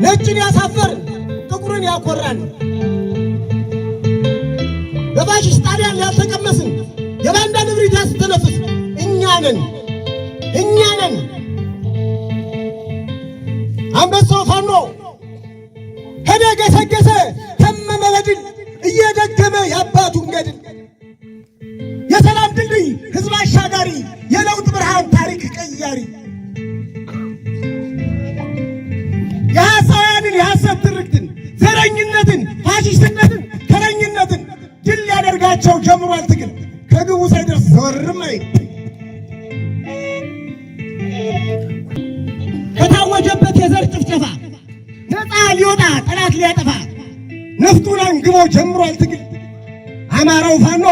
ነጭን ያሳፈርን ጥቁርን ያኮራን በፋሽስት ጣሊያን ያልተቀመስን የባንዳ ንብሪት ያስተነፍስ እኛ ነን። አንበሳው ፋኖ ሄደ ገሰገሰ ተመመ በድል እየደገመ የአባቱን ገድል የሰላም ድልድይ ሕዝብ አሻጋሪ የለውጥ ብርሃን ታሪክ ቀያሪ የሐሳውያንን የሐሰት ትርክትን ዘረኝነትን ፋሽስትነትን ተረኝነትን ድል ሊያደርጋቸው ጀምሯል ትግል ከግቡ ሳይደርስ ዘወርም አይል ከታወጀበት የዘር ጭፍጨፋ ነፃ ሊወጣ ጠላት ሊያጠፋ ነፍጡን አንግቦ ጀምሯል ትግል አማራው ፋኖ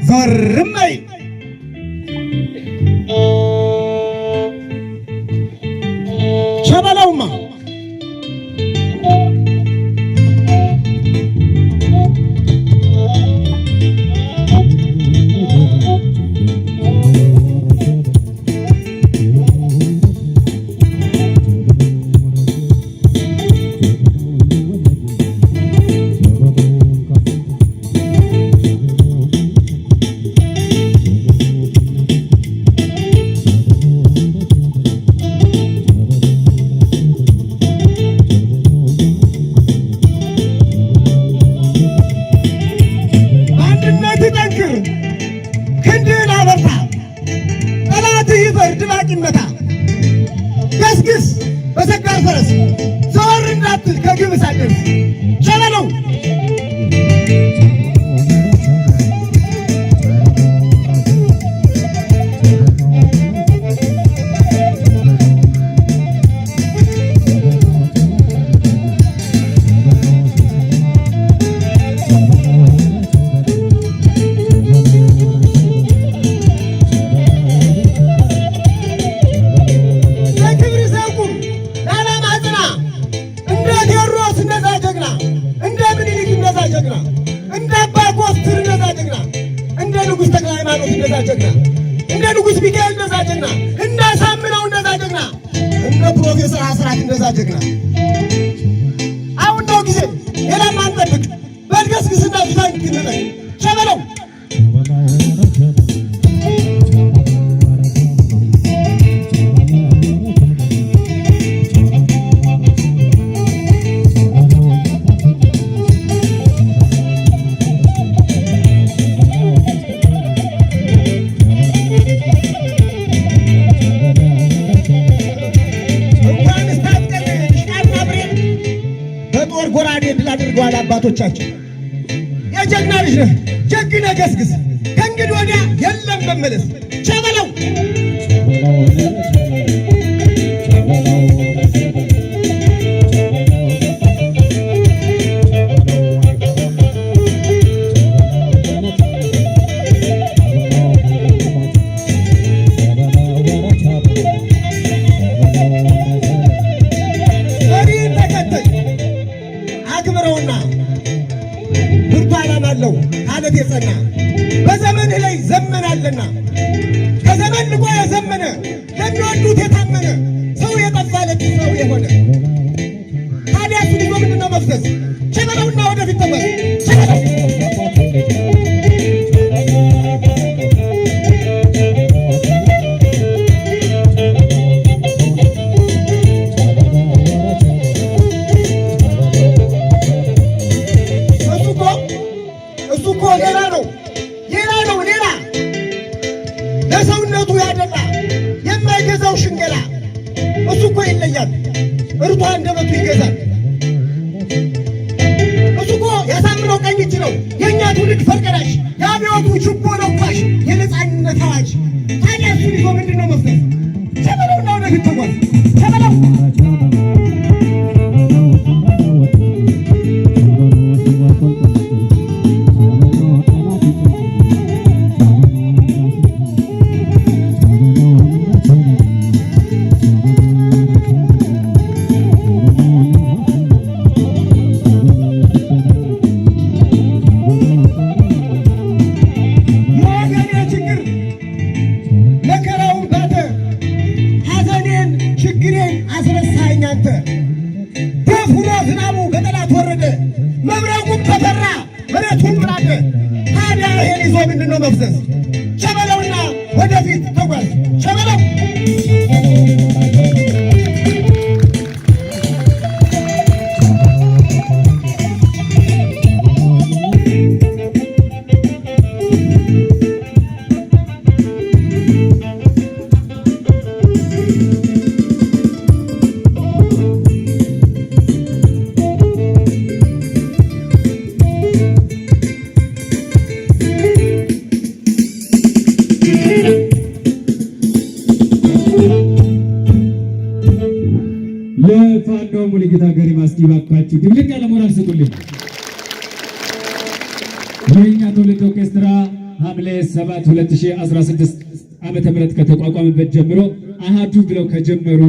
ዘወርም አይል ሸበለውማ ገስግስ በሰጋር ፈረስ ዘወር እንዳትል ከግብ ሳትደርስ ሸበለው እንደ ንጉሥ ሚካኤል እንደዛ ጀግና እንደ ሳምነው እንደዛ ጀግና እንደ ፕሮፌሰር አስራት እንደዛ ጀግና አሁን ነው ጊዜ ሌላ ማንጠብቅ በልገስግስና ፊታን ክንነኝ ሸበለው ጎራዴ ድል አድርገዋል አባቶቻችን። የጀግና ልጅ ነህ ጀግና ገስግስ ከእንግዲህ ወዲያ የለም መመለስ ሸበለው አለት የጸና በዘመንህ ላይ ዘመናለና ከዘመን ልቆ የዘመነ ለሚወዱት የታመነ ሰው የጠፋለት ሰው የሆነ ታዲያ እሱ ልጆ ምንድነው መፍሰስ ሸበለውና ወደፊት ተመስ ሸበለው ለሰውነቱ ያደላ የማይገዛው ሽንገላ እሱ እኮ ይለያል እርቷ እንደመቱ ይገዛል እሱ እኮ ያሳምነው ቀኝ እጅ ነው የእኛ ትውልድ ፈርቀዳሽ የአብዮቱ ችቦ ለኳሽ የነፃነት አዋጅ ታዲያ እሱ ልጆ ምንድነው መፍለስ ሸበለውና ወደፊት ተጓዝ ሸበለው ዶፍ ሆኖ ዝናቡ በጠላት ወረደ፣ መብረቁም ተፈራ፣ መሬቱም ራደ። ታዲያ ይሄን ይዞ ምንድነው መፍሰስ? ሸበለውና ወደፊት ተጓዝ ሸበለው። ለፋኖ ሙሉጌታ ገሪማ እስኪ ባካችሁ ድብልቅ ያለ ሞራል ስጡልኝ። የእኛ ትውልድ ኦርኬስትራ ሐምሌ 7 2016 ዓመተ ምህረት ከተቋቋመበት ጀምሮ አሃዱ ብለው ከጀመሩ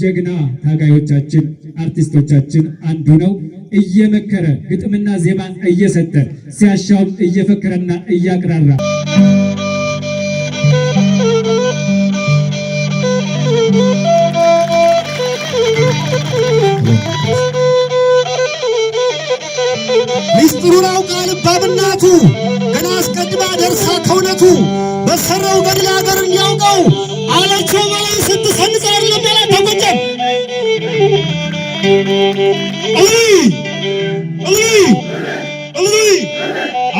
ጀግና ታጋዮቻችን አርቲስቶቻችን አንዱ ነው። እየመከረ ግጥምና ዜማን እየሰጠ ሲያሻውም እየፈከረና እያቅራራ ሚስጥሩን አውቃ ልባብናቱ ገና አስቀድማ ደርሳ ከእውነቱ በሰራው ገድል አገርን ያውቀው አለችው በላይ ስትሰንጽ አይደለም ያላት ተቆጨም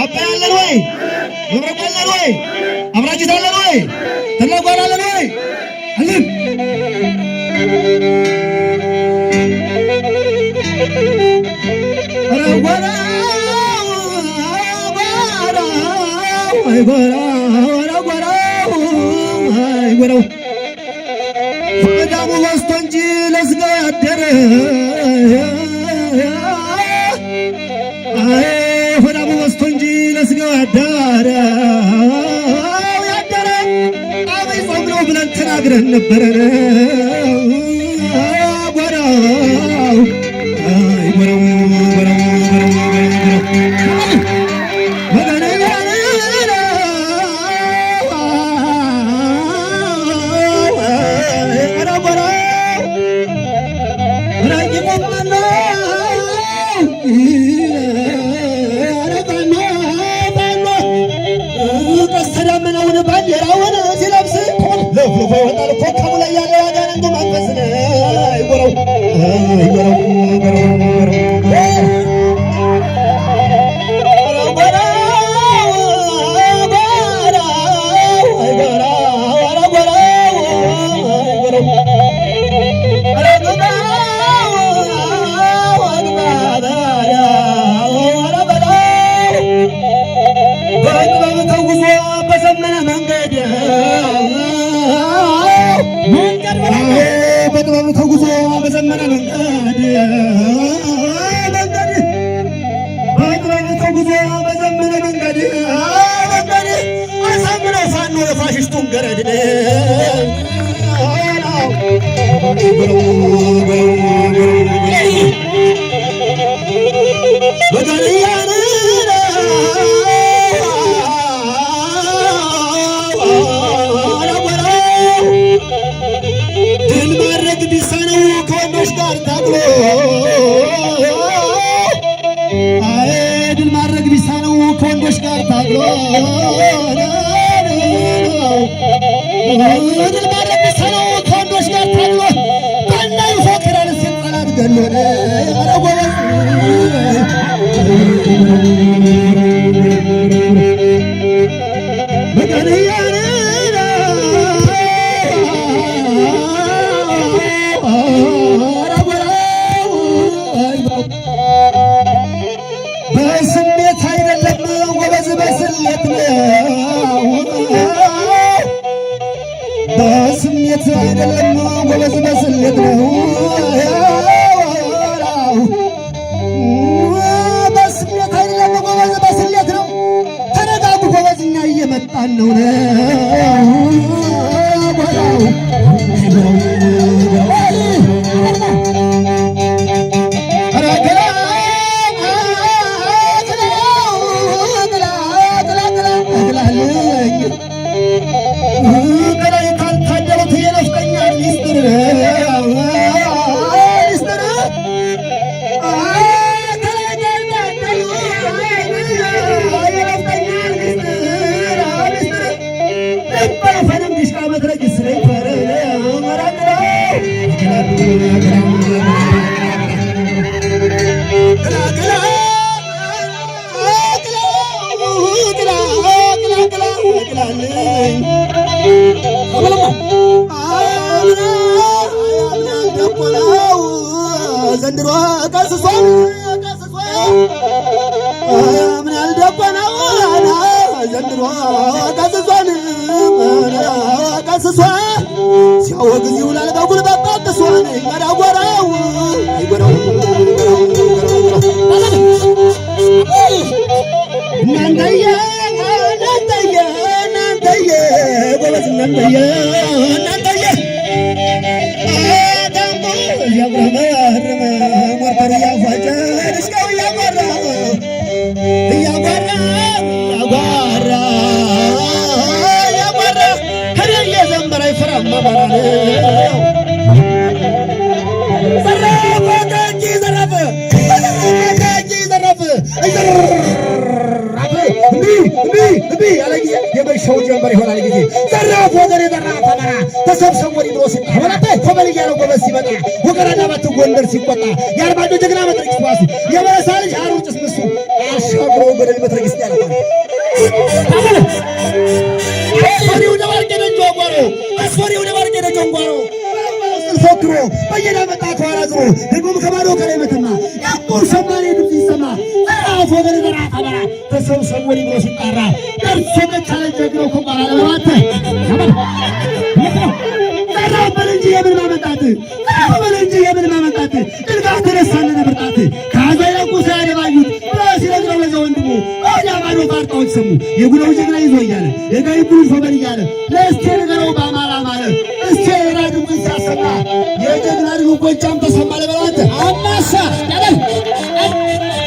አባ ያለን ወይ መብረቅ ያለን ወይ አብራጅት አለን ወይ ተላጓል አለን ወይ አለን በዳሙ በስቶ እንጂ ለስጋ ያደረ በዳሙ በስቶ እንጂ ለስጋ ያደረ አበይ ጾም ነው ብለን ተናግረን ነበረ። በስሜት አይደለም ጎበዝ በስሌት ነው። በስሜት አይደለም ጎበዝ በስሌት ነው። ተረጋጉ ጎበዝ፣ እኛ እየመጣን ነው። ዘንድሮ ቀስሶ ምን ያልደቆነው ዘንድሮ ቀስሶ ሲያወግዝ ይውላል በጉልበት ጠጥሶን ይጎራጎራው እናንተዬ ጎበዝ እናንተዬ እያጉረመረመ ሞርተር እያፏጨ ድስቃው እያጓራ ሄደ እየዘመረ አይፈራም አማራ ነው። ዘረፈ ከእጅ ዘረፈ እምቢ ያለ ጊዜ የመሸው ጀንበር ይሆናል ጊዜ ዘራፍ ወገን የዘራፍ አማራ ተሰብሰብ ወዲህ ብሎ ሲጣ ኮበል እያለው ጎበዝ ሲመጣ ወገራዳ ባት ጎንደር ሲቆጣ የአርማዶ ጀግና መትረጊስ ባሱ የበረሳ ልጅ ሀሩር ጭስ ምሱ አሻግሮ ገደል መትረጊስ ያለፋል። አስፈሪው ደባርቄ ደጆ ጓሮ ፎክሮ በየዳ መጣ ከኋላ ዞሮ ደግሞም ከባዶ ከላይ መተማ ያቁር ሰማኔ ድምፅ ይሰማ ዘራፍ ወገን የዘራፍ አማራ ተሰብሰብ ወዲህ ብሎ ሲጣራ ደርሶ መቻለ ጀግናው ከባላ ለማተ ዘራፍ በል እንጂ የምን ማመጣት ድልጋ ተነሳለ ነብርጣት ከአዛይ ለቁሳ ያደባዩት ሲነግረው ለዘ ወንድሙ ወዲያማዶ ባርጣዎች ሰሙ የጉለው ጀግና ይዞ እያለ የጋይ ጉል ፎበል እያለ ለእስቴ ነገረው በአማራ ማለት እስቴ የራዱ ሲያሰማ የጀግና ልጅ ጎጃም ተሰማ ለበላተ አማሳ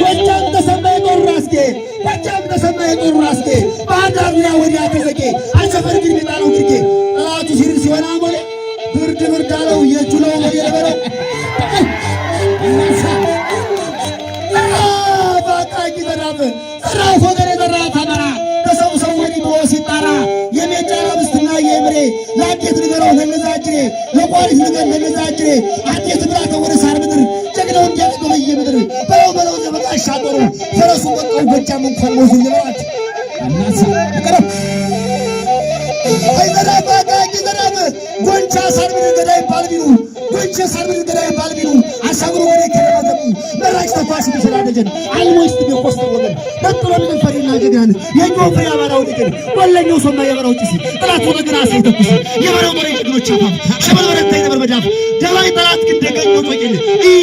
ጎጃም ተሰማ የጦር ራስጌ ባህዳርና ወዲያ ተዘጌ አሸፈር ግን ሚጣለው ግርጌ ጠላቱ ሲርድ ሲሆን አሞሌ ብርድ አለው የእጁ ነው ወደ ለበለው ባቃቂ ዘራፍ ወገን የዘራፍ አማራ ተሰብሰብ ወዲህ ብሎ ሲጣራ የሜጫ ረብስትና የምሬ ለአዴት ንገረው ለነዛጅሬ ለቋሪት ንገር ለነዛጅሬ አዴት ብላ ከወደ ሳር ምድር ጀግናው እንዲያቀቅ በየምድር በለው ዘበቃ አሻገሩ ፈረሱ ወጣው ጎጃም እንኳን ሞዙ ይለዋት እናሳ ቀረብ አይዘራፍ ባቃቂ ዘራፍ ጎንቻ ሳር ምድር ገዳይ ባልቢኑ አሻግሮ ወደ ከረባተሙ መራጭ ተኳሽ ተሰዳደጀን አልሞስ ተቆስተ ወገን ተጥሎ ምን ፈሪና ጀግናን የኛው ፍሬ አማራው ልጅን ወለኛው ሶማ የበራው ጭሲ ጥላት ወደ ግራ ሳይተኩስ የበራው መሪ ጀግኖች አፋፍ ሸበል ወረታ ይነበር መዳፍ ደባይ ጠላት ግን ደገኘው ጦቂን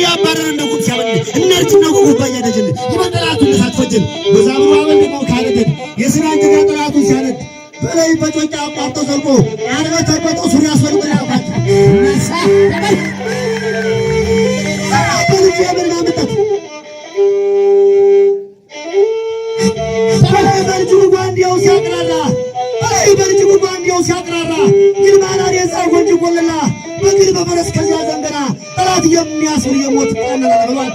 ያባረረ እንደጉም ሲያበል እነርጅ ነው ጉባያ ደጀን ይመጣላቱ ለሳትፈጀን በዛብሩ አበል ነው ካለደን የስራን ጀግና ጠላቱ ሲያነድ በላይ በጮጫ አቋርጦ ዘልቆ አርበ ተቆጦ ሱሪ አስፈልጎ ያውቃት ነሳ በልጅ የምናመጣት በልጅ ጓንዲያው ሲያቅራራ ይልማናር የዛር ጎንጅ ቆለላ በግል በፈረስ ከዚያ ዘንገና ጠላት የሚያስር የሞት ቀነና ለበሏት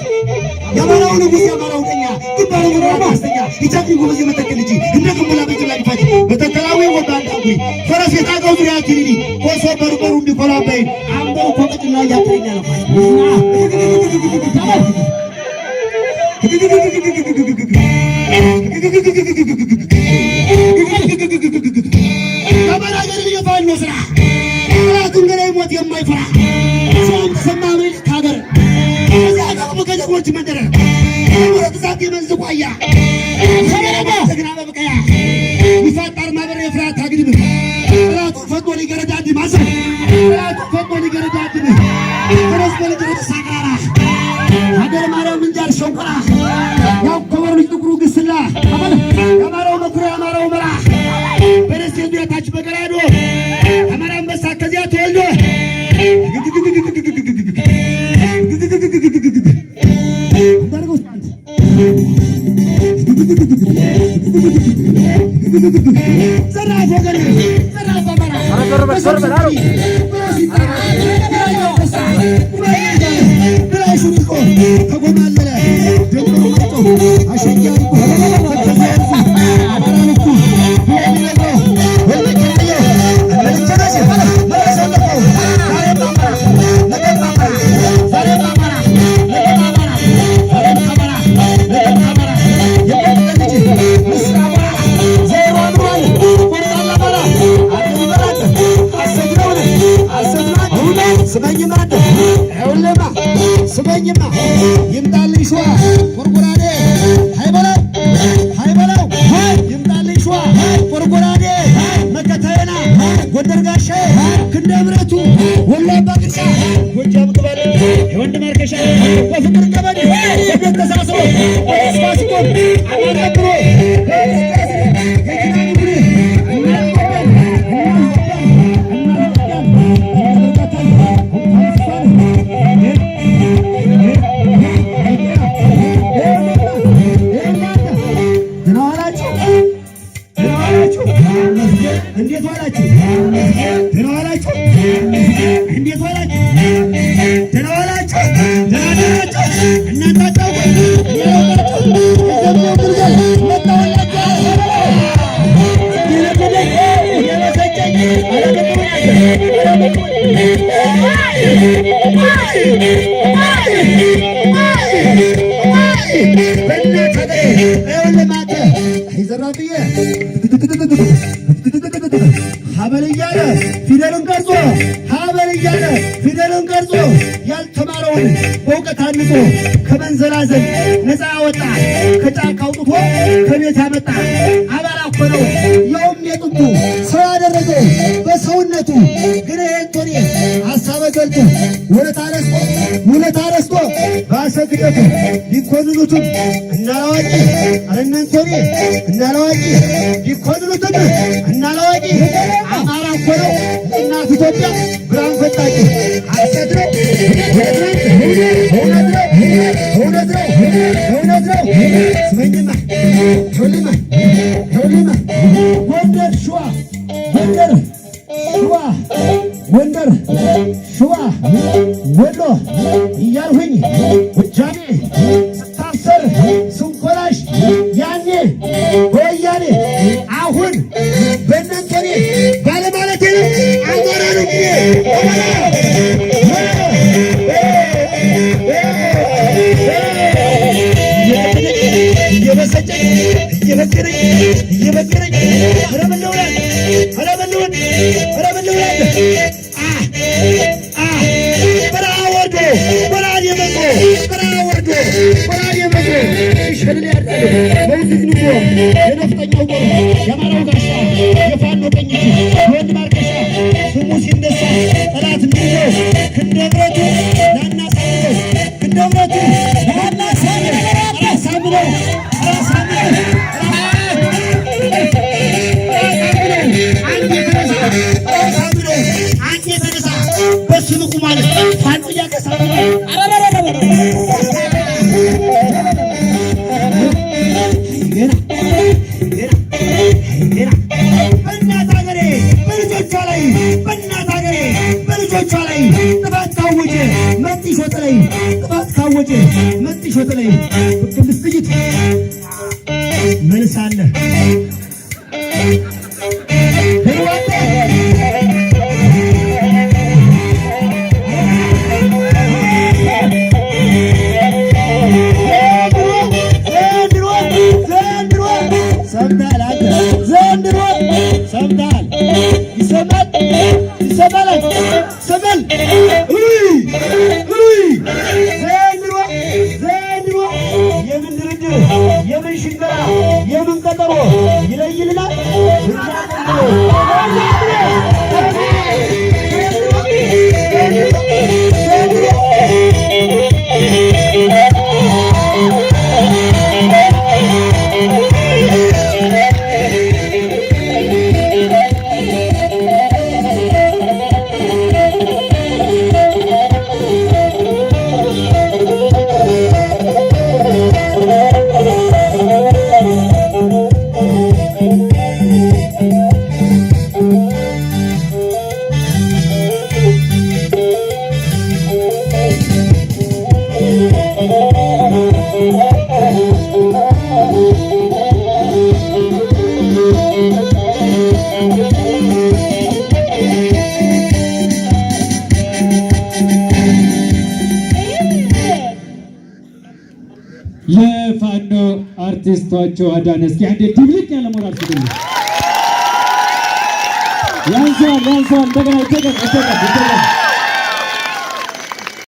የአማራው ንጉሥ የአማራው ቀኛ ግባሩ ምራብ አስተኛ ይቻት ጎበዝ የመተከል ልጅ እንደ ግሙላ በጅላ ሊፋጅ በተከላዊ ወጣ አንዳንጉ ፈረስ የታቀው ዙሪያ ትሪኒ ኮሶ በርበሩ እንዲኮላበይ አምባው ኮቅጭና ያጥረኛ ለፋጅ ከበራገር የፋኖ ስራ ጠላቱን ገላይ ሞት የማይፈራ ሰውም ተሰማ ምኒልክ ከሀገር እዚያ ቀርቡ ከጀግኖች መንደር ወረት ዛት የመንዝ ቋያ ሰገረባ ተግና በብቀያ ይፋጣር ማበር የፍራት አግድም ጠላቱን ፈጥኖ ሊገረዳድ ማሰብ ጠላቱን ፈጥኖ ሊገረዳድ ፈረስ በልጅ ተሳቃራ ሀገር ማርያም እንጃር ሸንኮራ ያው ከበሩ ልጅ ጥቁሩ ግስላ የአማራው መኩሪያ የአማራው መራ በደሴ ቤታች በገራዶ አማራ አንበሳ ከዚያ ተወልዶ ዘራፍ ወገን ዘራፍ አማራ ተጎማለለ ደንበሩ መርጦ አሸኛሪቆ ይምጣልኝ ሸዋ ጎርጎራዴ ሃይበለው ይምጣልኝ ሸዋ ጎርጎራዴ መከታየና ጎንደር ጋሻ ክንደ ምረቱ ወሎ አባ ግርሳ ጎጃም ቅበል የወንድ ማርከሻ በፍቅር ቀበሌ በቤት ተሳስሮ በተስፋ ሲቆም አናቀብሮ እንዴት ዋላችሁ? ደህና ዋላችሁ? እንዴት ዋላችሁ? ደህና ዋላችሁ? ደህና ዋላችሁ? እናንተ አታውቁ ሀበል እያለ ፊደልን ቀርጾ ያልተማረውን በእውቀት አንጾ ከመንዘላዘል ነፃ ያወጣ ከጫካ አውጥቶ ከቤት ያመጣ አባራ እኮ ነው ያውም የጥንቱ ሰው ያደረገው በሰውነቱ ግን ይሄንቶኔ ሀሳበ ገልጡ ውለታ ረስቶ በአሰግደቱ ሊኮንኑትም እናላዋቂ አለነንቶኔ እናላዋቂ ሊኮንኑትም እናላዋቂ አማራ እኮ ነው እናት ኢትዮጵያ ብርሃን ፈጣቂ ሐሰት ነው እውነት ነው ስመኝማ ይኸውልማ ጎንደር ሸዋ ወሎ እያልሁኝ ጎጃሜ ስታሰር ስንኮላሽ ያኔ በወያኔ አሁን በእናንተኔ ባለማለቴ ነው አማራ ነው እየበገረኝ በረሃ ወርዶ ወራድ የመጥሮ ሸልል ያዳለ በውዝግ ንጎ የነፍጠኛው ጦር የአማራው ጋሻ የፋኖ ቀኝ የወንድ ማርከሻ ስሙ ሲነሳ ጠላት እንዲዘው ክንደ ብረቱ ላናሳምነው አንድ የተነሳ በሱ ንቁ ማለት ፋኖ እያቀሳ በእናት ሀገሬ በልጆቿ ላይ ጥፋት ካወጀ መጥሾት ላይ ቅድስት ጥይት መልስ አለ ሰምተሃል? ይሰማል ዘንድሮ የምን ድርድር የምን ሽንገራ የምን ቀጠሮ ይለይልናል። ለፋኖ አርቲስቶቹ አዳነ እስኪ አንዴ ድብልቅ ያለ ሞራል ስጡኝ። ያንሳል እንደገና ይተገል